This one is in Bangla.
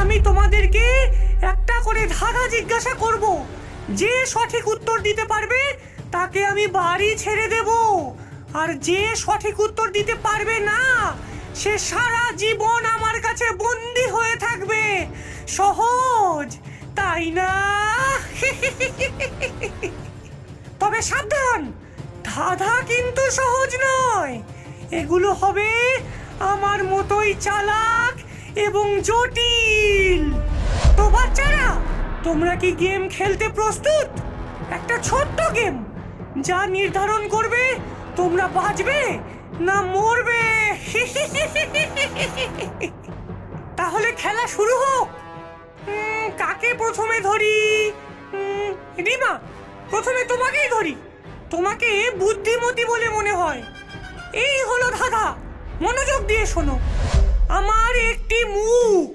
আমি তোমাদেরকে একটা করে ধাঁধা জিজ্ঞাসা করব, যে সঠিক উত্তর দিতে পারবে তাকে আমি বাড়ি ছেড়ে দেব, আর যে সঠিক উত্তর দিতে পারবে না সে সারা জীবন আমার কাছে বন্দী হয়ে থাকবে। সহজ তাই না? তবে সাবধান, ধাঁধা কিন্তু সহজ নয়। এগুলো হবে আমার মতোই চালাক এবং জটিল। তো বাচ্চারা, তোমরা কি গেম খেলতে প্রস্তুত? একটা ছোট্ট গেম, যা নির্ধারণ করবে তোমরা বাঁচবে না মরবে। তাহলে খেলা শুরু হোক। কাকে প্রথমে ধরি? রিমা, প্রথমে তোমাকেই ধরি। তোমাকে বুদ্ধিমতী বলে মনে হয়। এই হলো ধাঁধা, মনোযোগ দিয়ে শোনো। আমার একটি মুখ,